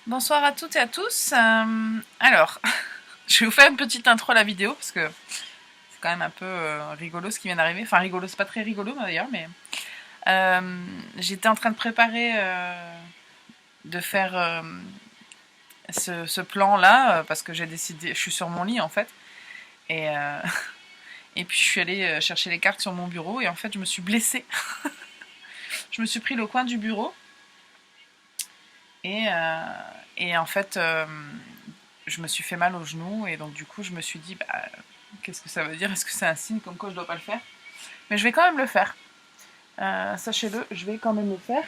Bonsoir à toutes et à tous. Alors, je vais vous faire une petite intro à la vidéo parce que c'est quand même un peu rigolo ce qui vient d'arriver. Enfin, rigolo, c'est pas très rigolo d'ailleurs, mais j'étais en train de préparer, de faire ce plan-là parce que j'ai décidé. Je suis sur mon lit en fait et et puis je suis allée chercher les cartes sur mon bureau et en fait je me suis blessée. Je me suis pris le coin du bureau et, euh, et en fait je me suis fait mal au genou et donc du coup je me suis dit qu'est-ce que ça veut dire? Est-ce que c'est un signe comme quoi je dois pas le faire? Mais je vais quand même le faire. Sachez-le, je vais quand même le faire.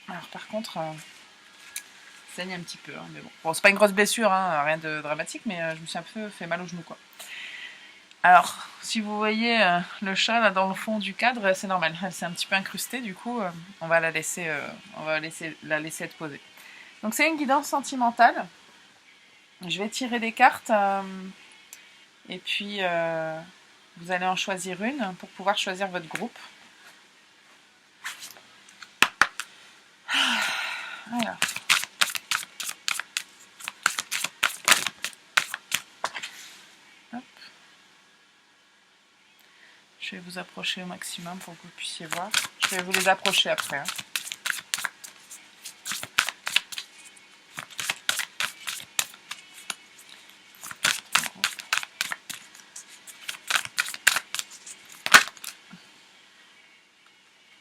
Alors par contre, ça saigne un petit peu, hein, mais bon, c'est pas une grosse blessure, hein, rien de dramatique, mais je me suis un peu fait mal au genou quoi. Alors, si vous voyez le chat là dans le fond du cadre, c'est normal, elle s'est un petit peu incrustée, du coup, on va la laisser être posée. Donc c'est une guidance sentimentale. Je vais tirer des cartes et puis vous allez en choisir une pour pouvoir choisir votre groupe. Alors. Hop. Je vais vous approcher au maximum pour que vous puissiez voir. Je vais vous les approcher après. Hein.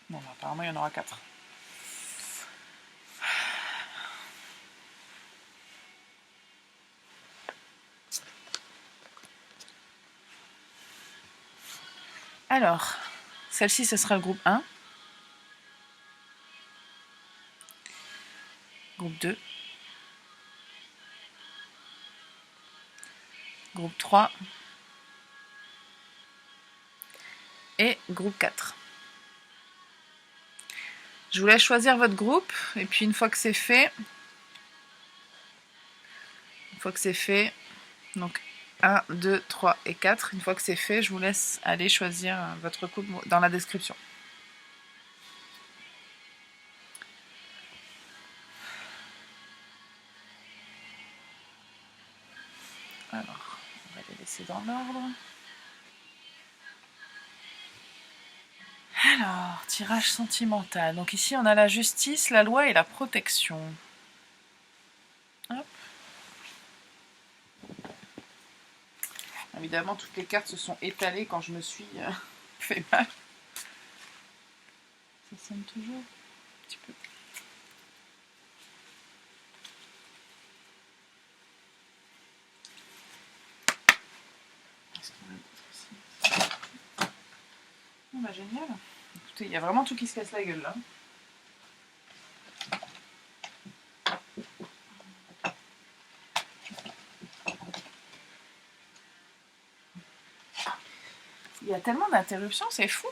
Bon, apparemment, il y en aura 4. Alors, celle-ci, ce sera le groupe 1. Groupe 2. Groupe 3. Et groupe 4. Je vous laisse choisir votre groupe. Et puis, une fois que c'est fait, donc 1, 2, 3 et 4, une fois que c'est fait, je vous laisse aller choisir votre groupe dans la description. Alors, on va les laisser dans l'ordre. Alors, tirage sentimental. Donc ici, on a la justice, la loi et la protection. Hop. Évidemment, toutes les cartes se sont étalées quand je me suis fait mal. Ça sonne toujours un petit peu. Oh, bah, génial. Écoutez, il y a vraiment tout qui se casse la gueule là. Il y a tellement d'interruptions, c'est fou.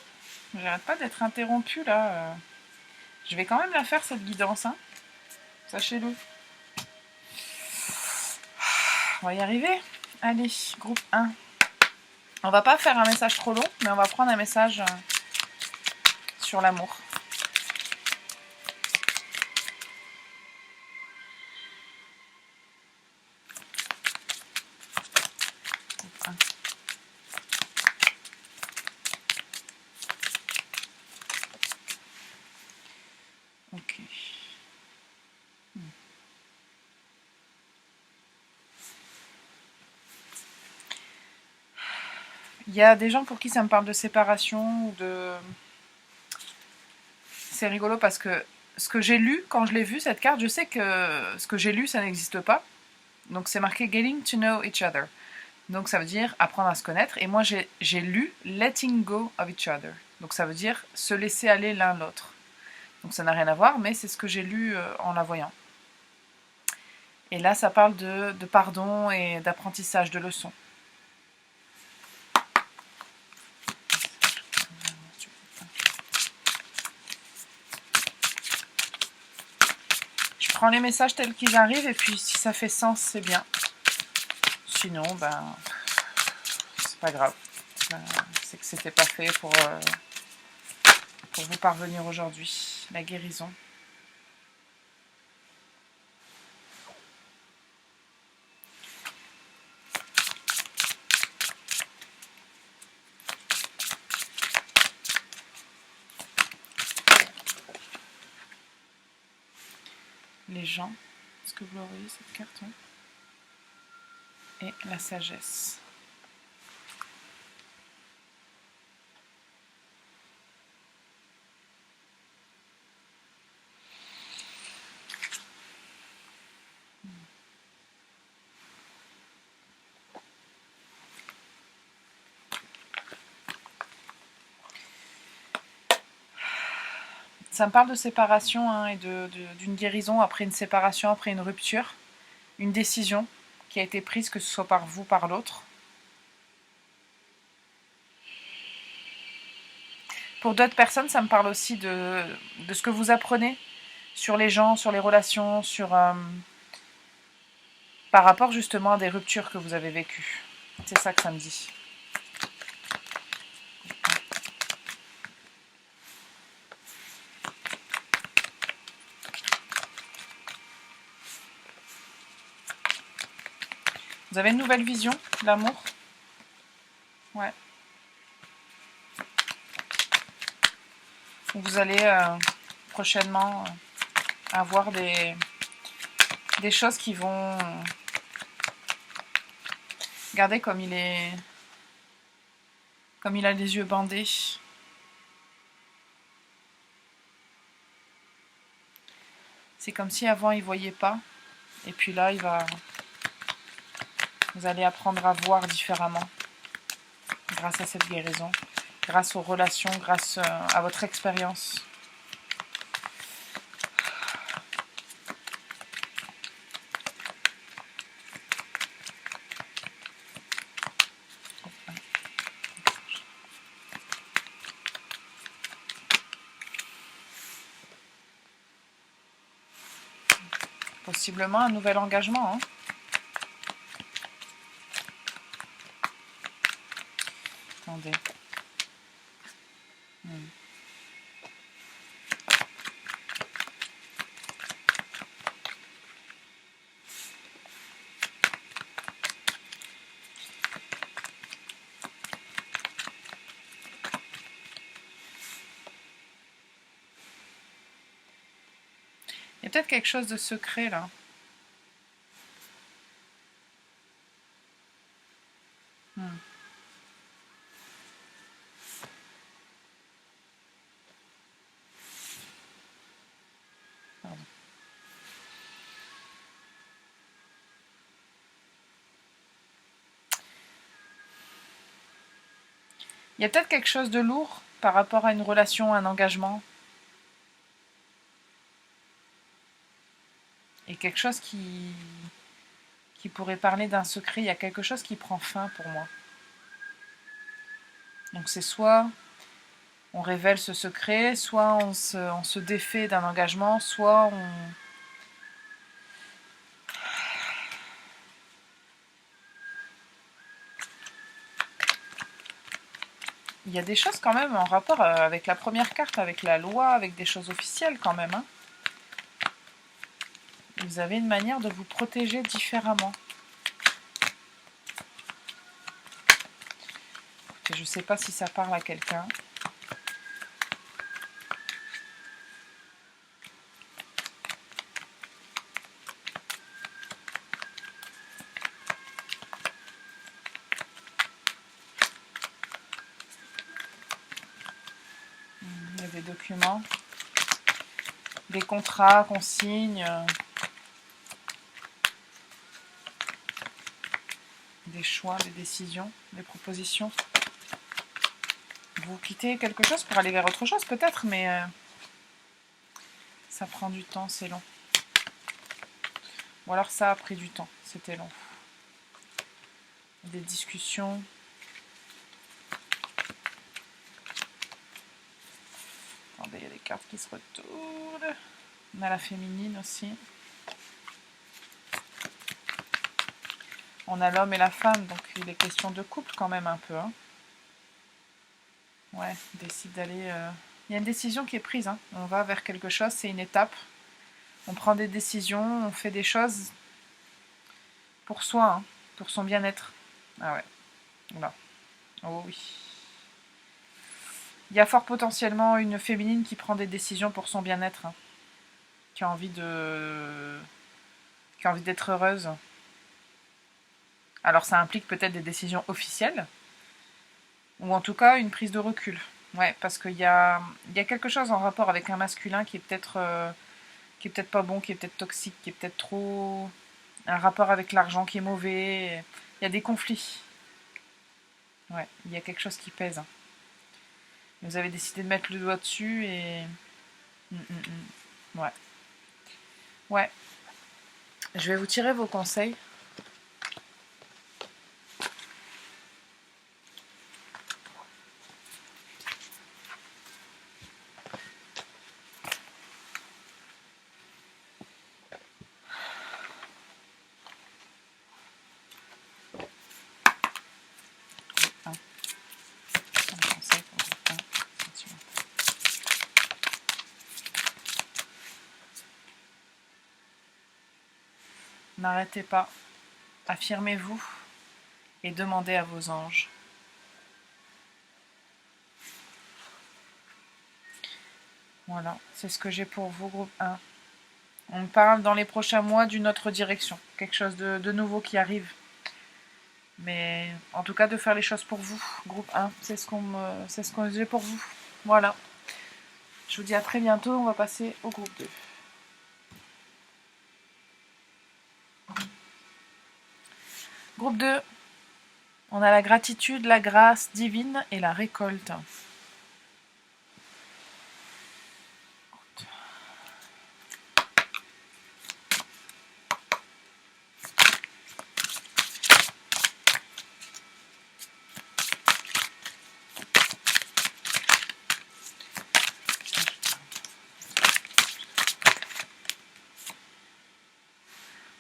J'arrête pas d'être interrompue là. Je vais quand même la faire cette guidance, hein. Sachez-le. On va y arriver. Allez, groupe 1. On va pas faire un message trop long, mais on va prendre un message sur l'amour. Ok. Il y a des gens pour qui ça me parle de séparation ou de... C'est rigolo parce que ce que j'ai lu, quand je l'ai vu, cette carte, je sais que ce que j'ai lu, ça n'existe pas. Donc c'est marqué Getting to know each other. Donc ça veut dire apprendre à se connaître. Et moi j'ai lu Letting go of each other. Donc ça veut dire se laisser aller l'un l'autre. Donc ça n'a rien à voir, mais c'est ce que j'ai lu en la voyant. Et là ça parle de pardon et d'apprentissage, de leçons. Je prends les messages tels qu'ils arrivent et puis si ça fait sens, c'est bien. Sinon, ben, c'est pas grave. C'est que c'était pas fait pour vous parvenir aujourd'hui. La guérison. les gens. Est-ce que vous la voyez cette carte, hein? Et la sagesse. Ça me parle de séparation, hein, et d'une guérison après une séparation, après une rupture. Une décision qui a été prise, que ce soit par vous, par l'autre. Pour d'autres personnes, ça me parle aussi de ce que vous apprenez sur les gens, sur les relations, par rapport justement à des ruptures que vous avez vécues. C'est ça que ça me dit. Vous avez une nouvelle vision de l'amour? Ouais. Vous allez prochainement avoir des choses qui vont... Regardez comme il est... Comme il a les yeux bandés. C'est comme si avant il voyait pas. Et puis là, vous allez apprendre à voir différemment. Grâce à cette guérison. Grâce aux relations, grâce à votre expérience. Possiblement un nouvel engagement. Hein. Attendez. Il y a peut-être quelque chose de secret là. Pardon. Il y a peut-être quelque chose de lourd par rapport à une relation, un engagement. Et quelque chose qui pourrait parler d'un secret. Il y a quelque chose qui prend fin pour moi. Donc c'est soit on révèle ce secret, soit on se défait d'un engagement, soit on... Il y a des choses quand même en rapport avec la première carte, avec la loi, avec des choses officielles quand même. Hein. Vous avez une manière de vous protéger différemment. Je ne sais pas si ça parle à quelqu'un. Il y a des documents, des contrats qu'on signe, des choix, des décisions, des propositions. Vous quittez quelque chose pour aller vers autre chose peut-être, mais ça prend du temps, c'est long. Ou alors ça a pris du temps, c'était long. Des discussions. Attendez, il y a des cartes qui se retournent. On a la féminine aussi. On a l'homme et la femme, donc il est question de couple quand même un peu. Hein. Ouais, décide d'aller... Il y a une décision qui est prise. Hein. On va vers quelque chose, c'est une étape. On prend des décisions, on fait des choses pour soi, hein, pour son bien-être. Ah ouais, là. Oh oui. Il y a fort potentiellement une féminine qui prend des décisions pour son bien-être. Hein. qui a envie d'être heureuse. Alors ça implique peut-être des décisions officielles, ou en tout cas une prise de recul. Ouais, parce qu'il y a quelque chose en rapport avec un masculin qui est peut-être pas bon, qui est peut-être toxique, qui est peut-être trop... Un rapport avec l'argent qui est mauvais. Il y a des conflits. Ouais, il y a quelque chose qui pèse. Vous avez décidé de mettre le doigt dessus et... Ouais. Ouais. Je vais vous tirer vos conseils. N'arrêtez pas. Affirmez-vous et demandez à vos anges. Voilà, c'est ce que j'ai pour vous, groupe 1. On parle dans les prochains mois d'une autre direction, quelque chose de nouveau qui arrive. Mais en tout cas, de faire les choses pour vous, groupe 1, c'est ce que j'ai pour vous. Voilà. Je vous dis à très bientôt, on va passer au groupe 2. Groupe 2, on a la gratitude, la grâce divine et la récolte.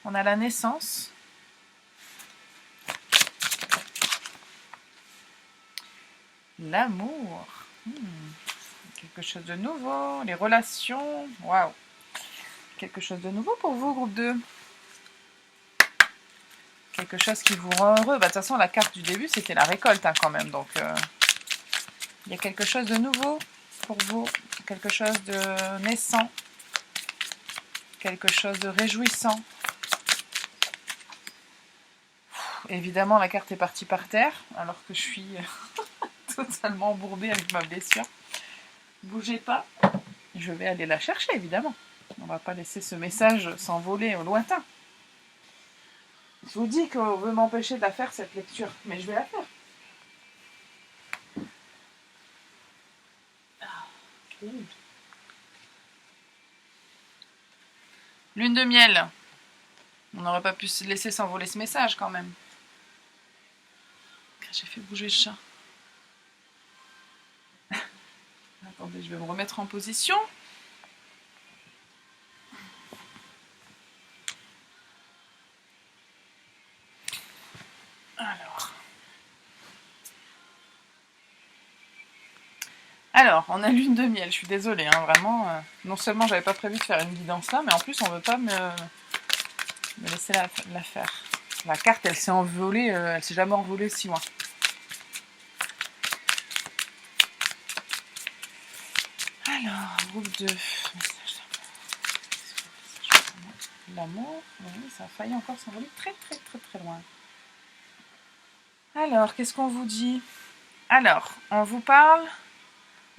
On a la naissance. L'amour. Quelque chose de nouveau. Les relations. Waouh. Quelque chose de nouveau pour vous, groupe 2. Quelque chose qui vous rend heureux. Bah, de toute façon, la carte du début, c'était la récolte quand même. Donc, il y a quelque chose de nouveau pour vous. Quelque chose de naissant. Quelque chose de réjouissant. Évidemment, la carte est partie par terre, alors que je suis totalement embourbée avec ma blessure. Bougez pas. Je vais aller la chercher, évidemment. On va pas laisser ce message s'envoler au lointain. Je vous dis qu'on veut m'empêcher de la faire, cette lecture, mais je vais la faire. Lune de miel. On n'aurait pas pu se laisser s'envoler ce message quand même. J'ai fait bouger le chat. Attendez, je vais me remettre en position. Alors, on a lune de miel, je suis désolée, hein, vraiment. Non seulement j'avais pas prévu de faire une guidance là, mais en plus on veut pas me laisser la faire. La carte, elle s'est envolée, elle s'est jamais envolée si loin. Alors, groupe 2. L'amour, oui, ça a failli encore s'envoler très très très très loin. Alors, qu'est-ce qu'on vous dit? Alors, on vous parle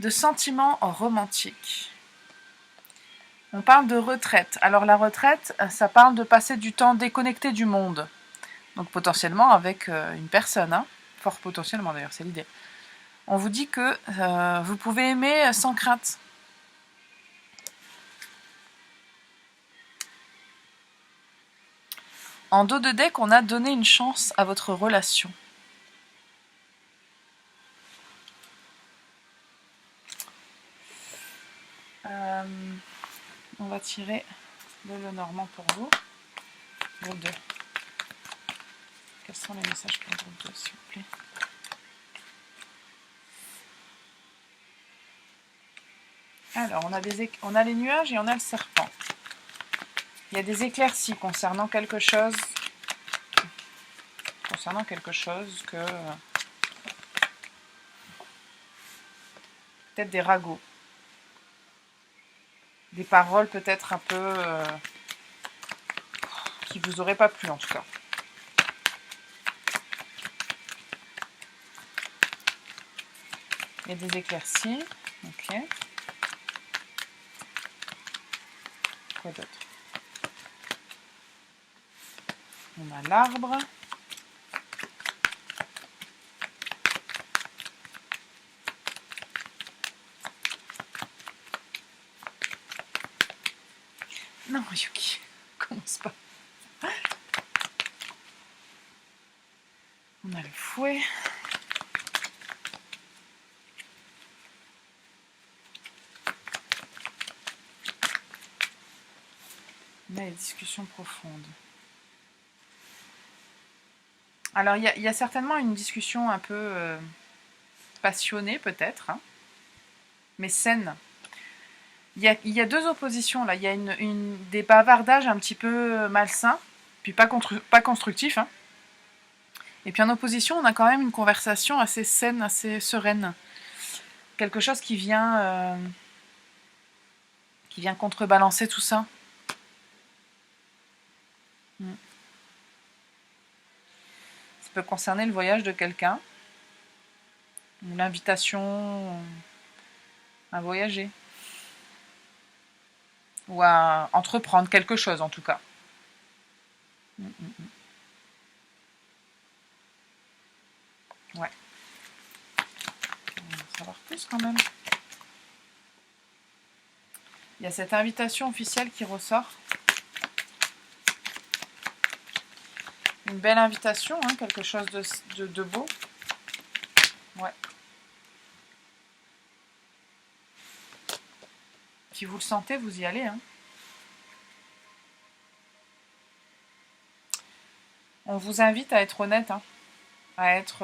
de sentiments romantiques. On parle de retraite. Alors la retraite, ça parle de passer du temps déconnecté du monde. Donc potentiellement avec une personne. Hein. Fort potentiellement d'ailleurs, c'est l'idée. On vous dit que vous pouvez aimer sans crainte. En dos de deck, on a donné une chance à votre relation. On va tirer le Lenormand pour vous. Groupe 2. Quels sont les messages pour le groupe 2, s'il vous plaît? Alors, on a les nuages et on a le serpent. Il y a des éclaircies concernant quelque chose que... peut-être des ragots. des paroles peut-être un peu qui vous auraient pas plu en tout cas. Et des éclaircies. Ok. Quoi d'autre? On a l'arbre. Non, Yuki, commence pas. On a le fouet. On a les discussions profondes. Alors, il y a certainement une discussion un peu passionnée, peut-être, hein, mais saine. Il y a deux oppositions, là. Il y a des bavardages un petit peu malsains, puis pas constructifs, hein. Et puis en opposition, on a quand même une conversation assez saine, assez sereine. Quelque chose qui vient contrebalancer tout ça. Ça peut concerner le voyage de quelqu'un, ou l'invitation à voyager, ou à entreprendre quelque chose en tout cas. Ouais. On va en savoir plus quand même. Il y a cette invitation officielle qui ressort. Une belle invitation, hein, quelque chose de beau. Ouais. Si vous le sentez, vous y allez. Hein. On vous invite à être honnête, hein, à être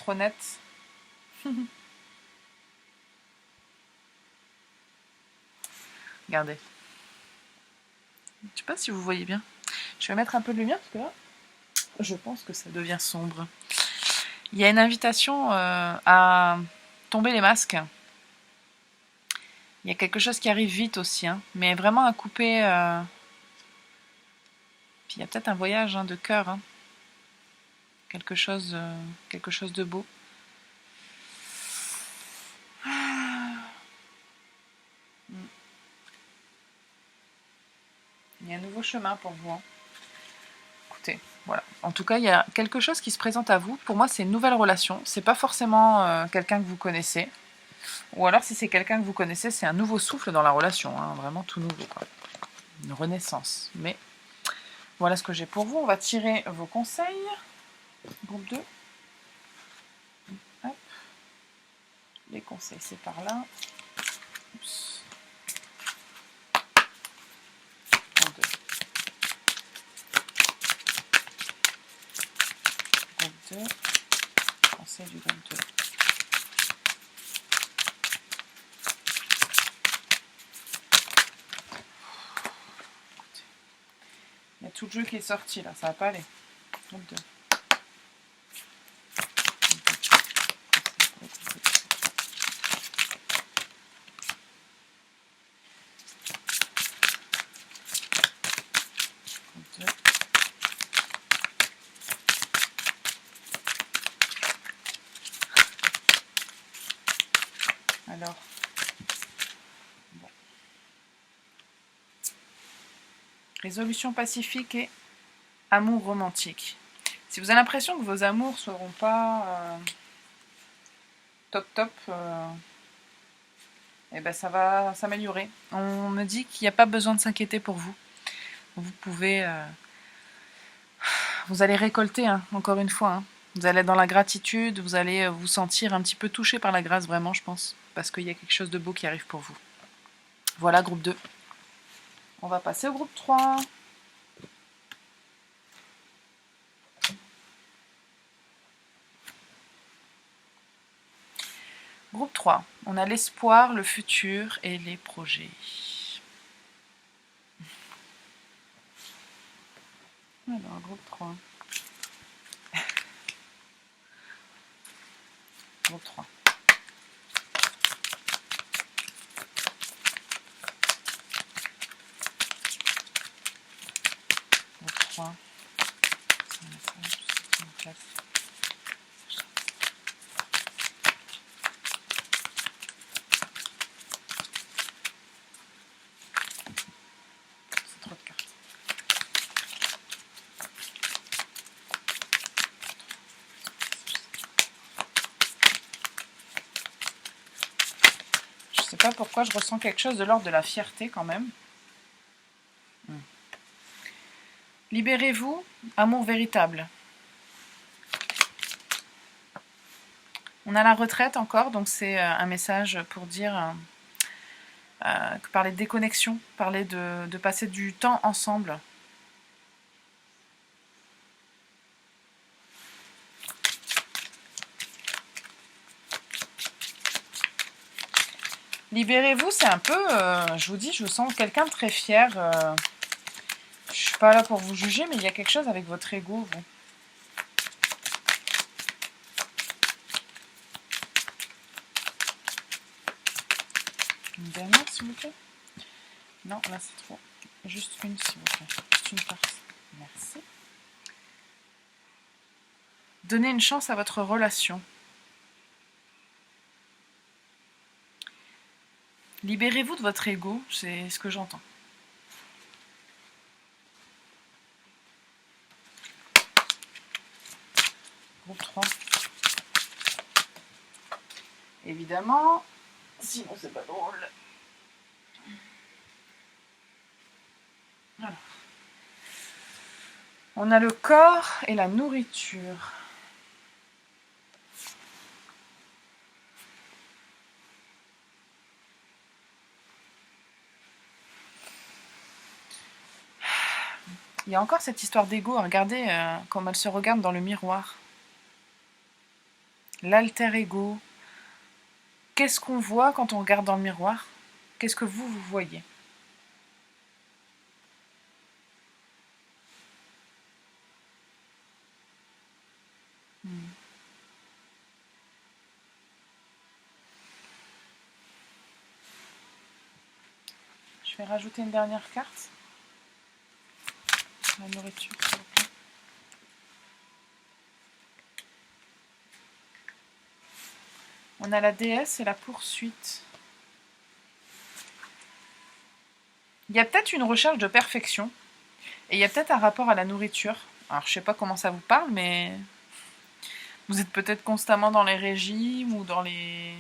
honnête. Regardez. Je ne sais pas si vous voyez bien. Je vais mettre un peu de lumière parce que là, je pense que ça devient sombre. Il y a une invitation à tomber les masques. Il y a quelque chose qui arrive vite aussi, hein, mais vraiment à couper. Puis il y a peut-être un voyage hein, de cœur, hein. Quelque chose de beau. Il y a un nouveau chemin pour vous. Hein. Écoutez, voilà. En tout cas, il y a quelque chose qui se présente à vous. Pour moi, c'est une nouvelle relation. C'est pas forcément quelqu'un que vous connaissez. Ou alors, si c'est quelqu'un que vous connaissez, c'est un nouveau souffle dans la relation. Hein, vraiment tout nouveau, quoi. Une renaissance. Mais voilà ce que j'ai pour vous. On va tirer vos conseils. Groupe 2. Hop. Les conseils, c'est par là. Oups. Groupe 2. Groupe 2. Conseil du groupe 2. Il y a tout le jeu qui est sorti là, ça va pas aller. Groupe 2. Alors, bon. Résolution pacifique et amour romantique. Si vous avez l'impression que vos amours ne seront pas top, eh ben ça va s'améliorer. On me dit qu'il n'y a pas besoin de s'inquiéter pour vous. Vous pouvez... vous allez récolter, hein, encore une fois. Hein. Vous allez être dans la gratitude, vous allez vous sentir un petit peu touché par la grâce, vraiment, je pense. Parce qu'il y a quelque chose de beau qui arrive pour vous. Voilà, groupe 2. On va passer au groupe 3. Groupe 3. On a l'espoir, le futur et les projets. Alors, groupe 3. Groupe 3. 3. C'est trop de cartes. Je sais pas pourquoi je ressens quelque chose de l'ordre de la fierté quand même. Libérez-vous, amour véritable. On a la retraite encore, donc c'est un message pour dire parler de déconnexion, parler de passer du temps ensemble. Libérez-vous, c'est un peu, je vous dis, je vous sens quelqu'un de très fier. Je suis pas là pour vous juger, mais il y a quelque chose avec votre ego, vous. Une dernière, s'il vous plaît. Non, là c'est trop. Juste une, s'il vous plaît. Juste une carte. Merci. Donnez une chance à votre relation. Libérez-vous de votre ego, c'est ce que j'entends. Groupe 3. Évidemment, sinon c'est pas drôle. Alors. On a le corps et la nourriture. Il y a encore cette histoire d'ego. Regardez comme elle se regarde dans le miroir. L'alter ego. Qu'est-ce qu'on voit quand on regarde dans le miroir? Qu'est-ce que vous voyez? Je vais rajouter une dernière carte. La nourriture, s'il vous plaît. On a la déesse et la poursuite. Il y a peut-être une recherche de perfection. Et il y a peut-être un rapport à la nourriture. Alors, je sais pas comment ça vous parle, mais vous êtes peut-être constamment dans les régimes ou dans les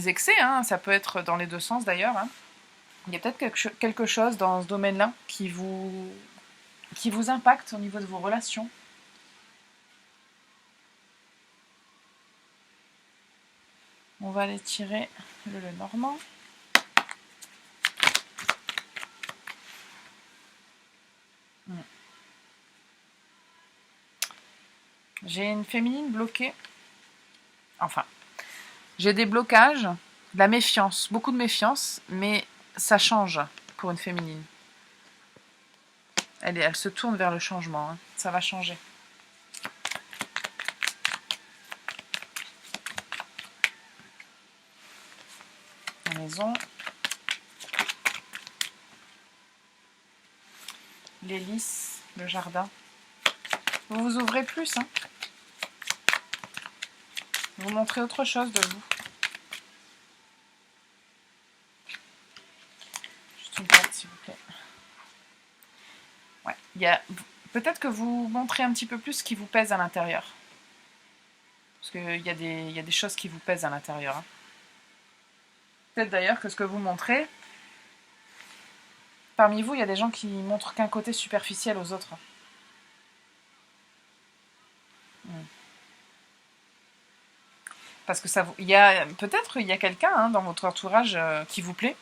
excès. Hein. Ça peut être dans les deux sens d'ailleurs. Hein. Il y a peut-être quelque chose dans ce domaine-là qui vous impacte au niveau de vos relations. On va aller tirer le Normand. J'ai une féminine bloquée. Enfin, j'ai des blocages, de la méfiance, beaucoup de méfiance, mais ça change pour une féminine. Elle se tourne vers le changement. Hein. Ça va changer. La maison. L'hélice, le jardin. Vous vous ouvrez plus. Hein. Vous montrez autre chose de vous. Juste une carte, s'il vous plaît. Ouais. Peut-être que vous montrez un petit peu plus ce qui vous pèse à l'intérieur. Parce qu'il y a des choses qui vous pèsent à l'intérieur. Hein. Peut-être d'ailleurs que ce que vous montrez, parmi vous, il y a des gens qui montrent qu'un côté superficiel aux autres. Parce que peut-être il y a quelqu'un dans votre entourage qui vous plaît.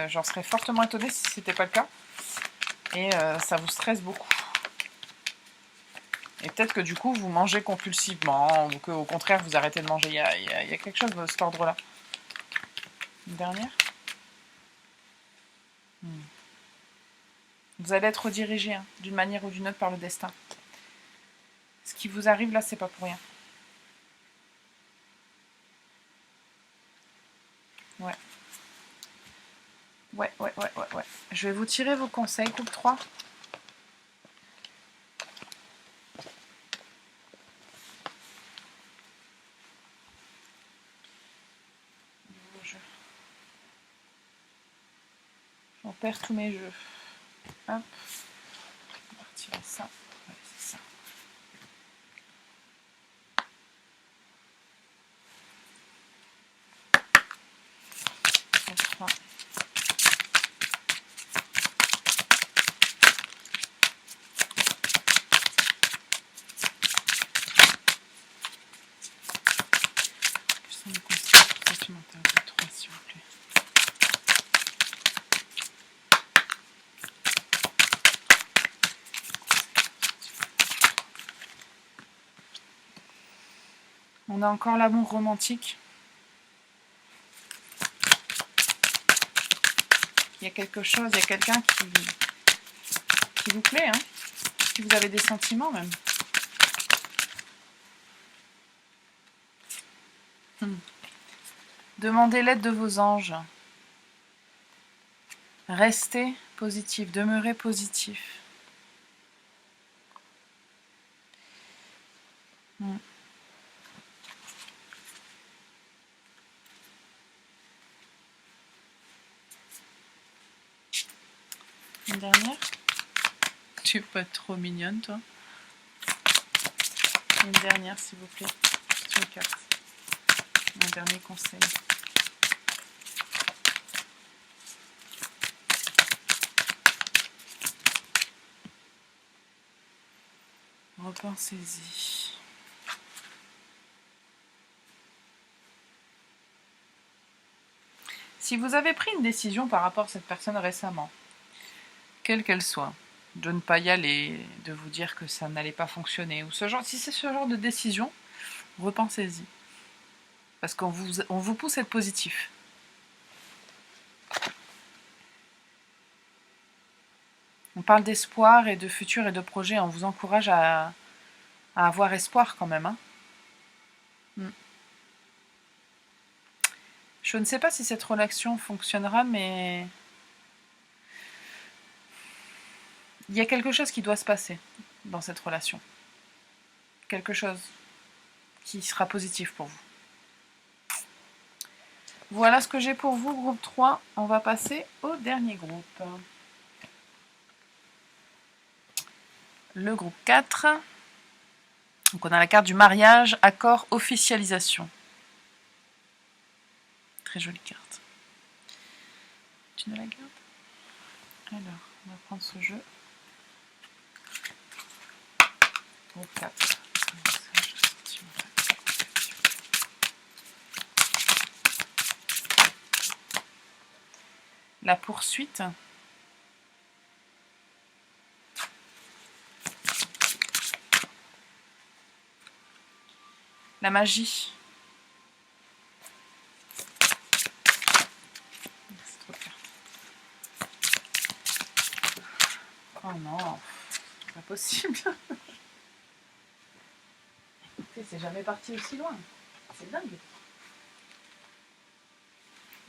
J'en serais fortement étonnée si ce n'était pas le cas. Et ça vous stresse beaucoup. Et peut-être que du coup, vous mangez compulsivement, ou qu'au contraire, vous arrêtez de manger. Il y a quelque chose de cet ordre-là. Une dernière. Vous allez être redirigé d'une manière ou d'une autre par le destin. Ce qui vous arrive là, c'est pas pour rien. Ouais. Ouais. Je vais vous tirer vos conseils, couple 3. J'en perds tous mes jeux. Hop. On va retirer ça. Ouais, c'est ça. Couple 3. Quels sont les conseils pour supplémentaires de 3, s'il vous plaît? On a encore l'amour romantique. Il y a quelque chose, il y a quelqu'un qui vous plaît, hein, si vous avez des sentiments même. Demandez l'aide de vos anges. Restez positif, demeurez positif. Une dernière. Tu es pas trop mignonne, toi. Une dernière, s'il vous plaît. Juste une carte. Un dernier conseil. Repensez-y. Si vous avez pris une décision par rapport à cette personne récemment, quelle qu'elle soit, de ne pas y aller, de vous dire que ça n'allait pas fonctionner, ou ce genre, si c'est ce genre de décision, repensez-y. Parce qu'on vous pousse à être positif. On parle d'espoir et de futur et de projet. On vous encourage à avoir espoir quand même. Hein. Je ne sais pas si cette relation fonctionnera, mais il y a quelque chose qui doit se passer dans cette relation. Quelque chose qui sera positif pour vous. Voilà ce que j'ai pour vous, groupe 3. On va passer au dernier groupe. Le groupe 4. Donc on a la carte du mariage, accord, officialisation. Très jolie carte. Tu ne la gardes? Alors, on va prendre ce jeu. Groupe 4. La poursuite. La magie. C'est trop de cartes. Oh non, c'est pas possible. Écoutez, c'est jamais parti aussi loin. C'est dingue.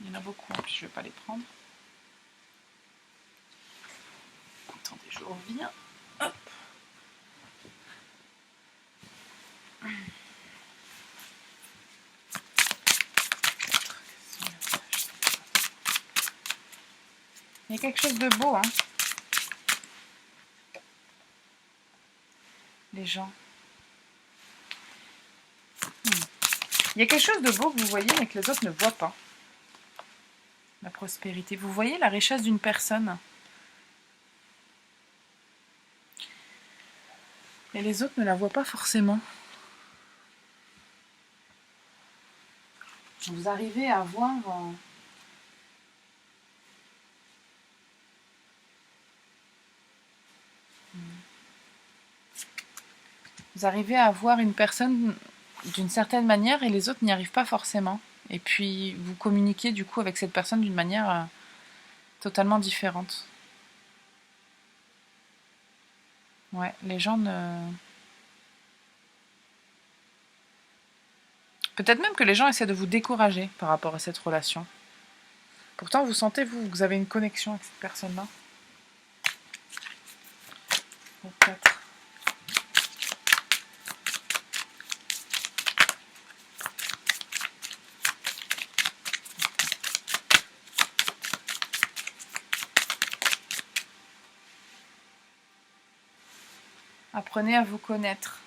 Il y en a beaucoup, puis je vais pas les prendre. Attendez, je reviens. Hop. Il y a quelque chose de beau, hein. Les gens. Il y a quelque chose de beau que vous voyez, mais que les autres ne voient pas. La prospérité. Vous voyez la richesse d'une personne. Et les autres ne la voient pas forcément. Vous arrivez à voir... Vous arrivez à voir une personne d'une certaine manière et les autres n'y arrivent pas forcément. Et puis vous communiquez du coup avec cette personne d'une manière totalement différente. Ouais, les gens ne... Peut-être même que les gens essaient de vous décourager par rapport à cette relation. Pourtant, vous sentez, vous avez une connexion avec cette personne-là. Ou 4. Apprenez à vous connaître.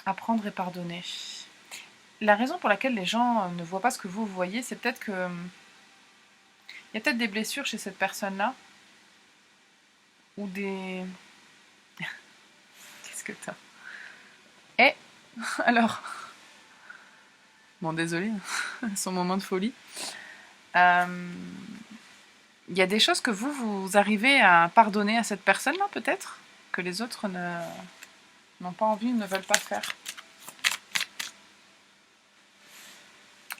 Apprendre et pardonner. La raison pour laquelle les gens ne voient pas ce que vous voyez, c'est peut-être que il y a peut-être des blessures chez cette personne-là, ou des... Qu'est-ce que t'as? Eh, alors... Bon, désolé, son moment de folie. Il y a des choses que vous arrivez à pardonner à cette personne-là, peut-être, que les autres n'ont pas envie ou ne veulent pas faire.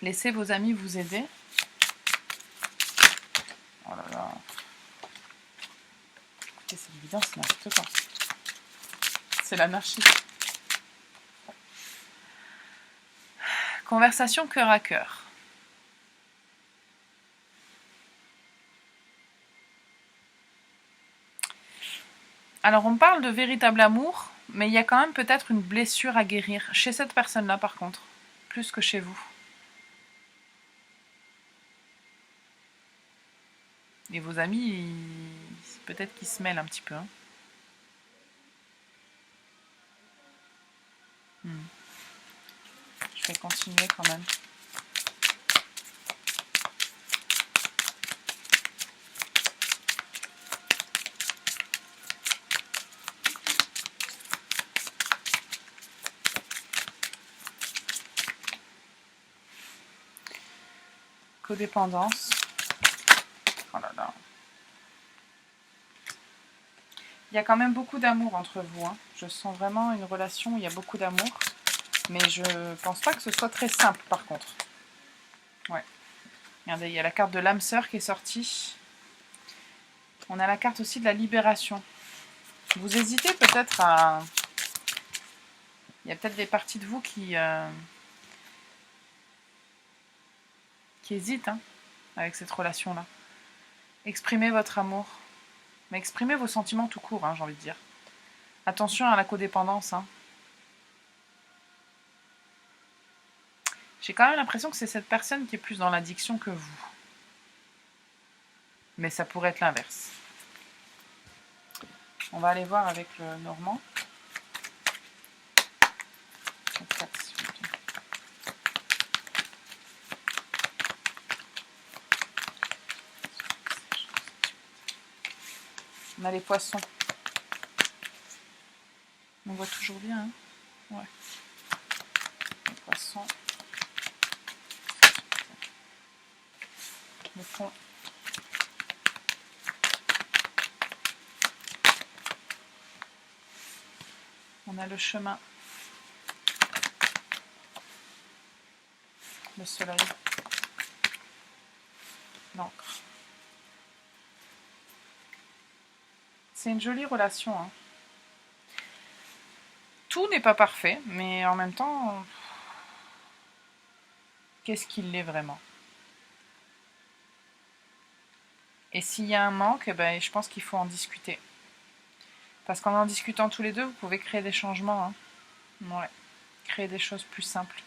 Laissez vos amis vous aider. Oh là là. Écoutez, c'est évident, c'est n'importe quoi. C'est l'anarchie. Conversation cœur à cœur. Alors, on parle de véritable amour, mais il y a quand même peut-être une blessure à guérir chez cette personne-là, par contre, plus que chez vous. Et vos amis, peut-être qu'ils se mêlent un petit peu. Hein. Je vais continuer quand même. Codépendance. Oh là là. Il y a quand même beaucoup d'amour entre vous. Hein. Je sens vraiment une relation où il y a beaucoup d'amour. Mais je pense pas que ce soit très simple par contre. Ouais. Regardez, il y a la carte de l'âme sœur qui est sortie. On a la carte aussi de la libération. Vous hésitez peut-être à... Il y a peut-être des parties de vous qui hésitent hein, avec cette relation-là. Exprimez votre amour. Mais exprimez vos sentiments tout court, hein, j'ai envie de dire. Attention à la codépendance. Hein. J'ai quand même l'impression que c'est cette personne qui est plus dans l'addiction que vous. Mais ça pourrait être l'inverse. On va aller voir avec le Normand. On a les poissons. On voit toujours bien, hein? Ouais. Les poissons. Le pont. On a le chemin. Le soleil. L'encre. C'est une jolie relation. Hein. Tout n'est pas parfait, mais en même temps, qu'est-ce qu'il l'est vraiment? Et s'il y a un manque, ben, je pense qu'il faut en discuter. Parce qu'en en discutant tous les deux, vous pouvez créer des changements. Hein. Ouais. Créer des choses plus simples.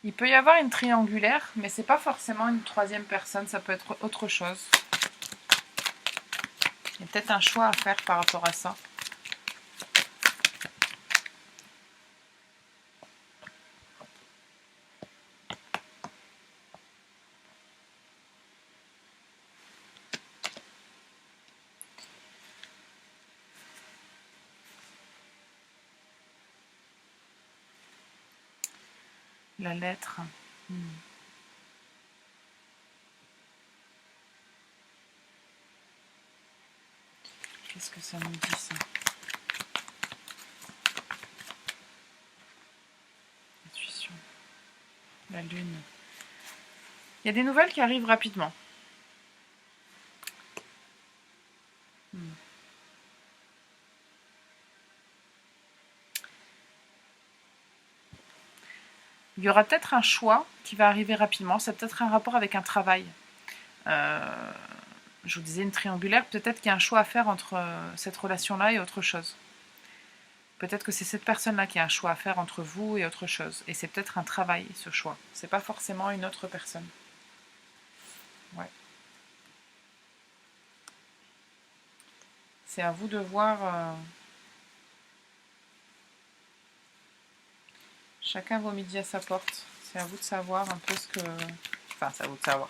Il peut y avoir une triangulaire, mais c'est pas forcément une troisième personne, ça peut être autre chose. Il y a peut-être un choix à faire par rapport à ça. La lettre. Qu'est-ce que ça nous dit ça? La lune. Il y a des nouvelles qui arrivent rapidement. Il y aura peut-être un choix qui va arriver rapidement. C'est peut-être un rapport avec un travail. Je vous disais une triangulaire. Peut-être qu'il y a un choix à faire entre cette relation-là et autre chose. Peut-être que c'est cette personne-là qui a un choix à faire entre vous et autre chose. Et c'est peut-être un travail, ce choix. C'est pas forcément une autre personne. Ouais. C'est à vous de voir... Chacun vaut midi à sa porte. C'est à vous de savoir un peu ce que... Enfin, c'est à vous de savoir.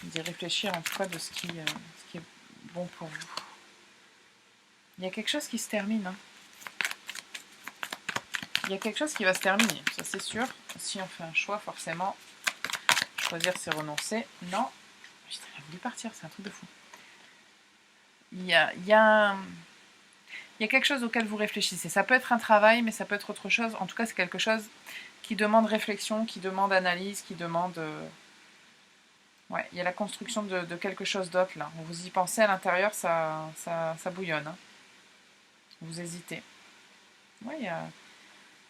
D'y réfléchir en tout cas de ce qui est bon pour vous. Il y a quelque chose qui se termine. Hein. Il y a quelque chose qui va se terminer, ça c'est sûr. Si on fait un choix, forcément, choisir c'est renoncer. Non. Putain, il a voulu partir, c'est un truc de fou. Il y a quelque chose auquel vous réfléchissez. Ça peut être un travail, mais ça peut être autre chose. En tout cas, c'est quelque chose qui demande réflexion, qui demande analyse, qui demande... Ouais, il y a la construction de quelque chose d'autre, là. Vous y pensez à l'intérieur, ça bouillonne. Hein. Vous hésitez. Ouais, il y a...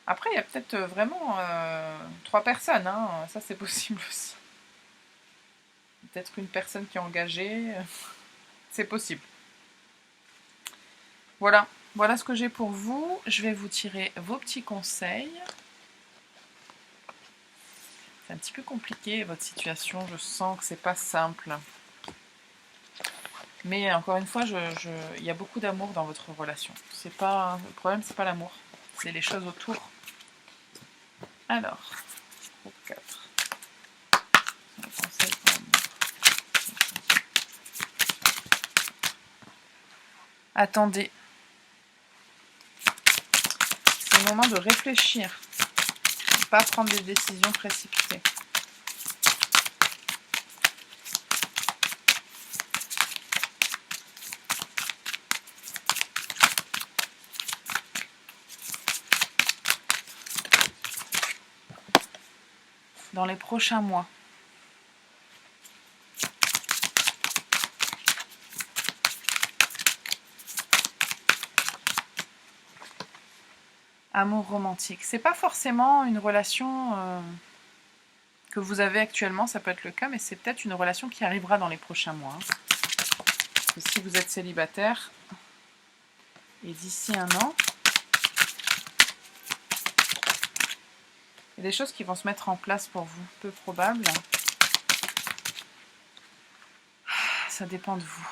Après, il y a peut-être vraiment 3 personnes. Hein. Ça, c'est possible aussi. Peut-être une personne qui est engagée. C'est possible. Voilà. Voilà ce que j'ai pour vous. Je vais vous tirer vos petits conseils. C'est un petit peu compliqué, votre situation. Je sens que c'est pas simple. Mais encore une fois, il y a beaucoup d'amour dans votre relation. Le problème, c'est pas l'amour. C'est les choses autour. Alors, groupe 4. Attendez. C'est le moment de réfléchir. Ne pas prendre des décisions précipitées. Dans les prochains mois. Amour romantique. C'est pas forcément une relation que vous avez actuellement, ça peut être le cas, mais c'est peut-être une relation qui arrivera dans les prochains mois. Hein. Parce que si vous êtes célibataire, et d'ici un an, il y a des choses qui vont se mettre en place pour vous, peu probable. Ça dépend de vous.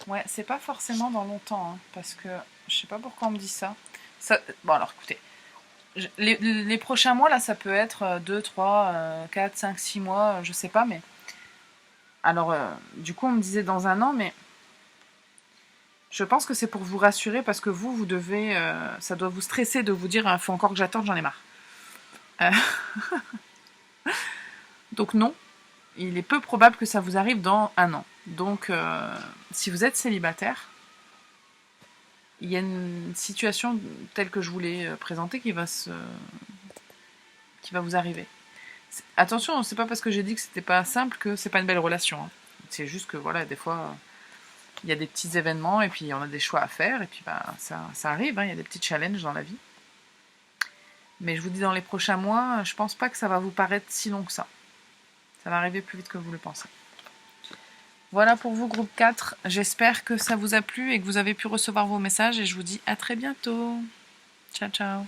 Ouais, c'est pas forcément dans longtemps, hein, parce que je sais pas pourquoi on me dit ça. Bon alors écoutez, les prochains mois là, ça peut être 2, 3, 4, 5, 6 mois, je sais pas, mais... Alors, du coup, on me disait dans un an, mais... Je pense que c'est pour vous rassurer, parce que vous devez... ça doit vous stresser de vous dire, il faut encore que j'attende, j'en ai marre. Donc non, il est peu probable que ça vous arrive dans un an. Donc, si vous êtes célibataire, il y a une situation telle que je vous l'ai présentée qui va vous arriver. Attention, c'est pas parce que j'ai dit que c'était pas simple que c'est pas une belle relation. Hein. C'est juste que voilà, des fois, il y a des petits événements et puis on a des choix à faire et puis bah, ça arrive. Hein, il y a des petits challenges dans la vie. Mais je vous dis, dans les prochains mois, je pense pas que ça va vous paraître si long que ça. Ça va arriver plus vite que vous le pensez. Voilà pour vous, groupe 4. J'espère que ça vous a plu et que vous avez pu recevoir vos messages et je vous dis à très bientôt. Ciao, ciao.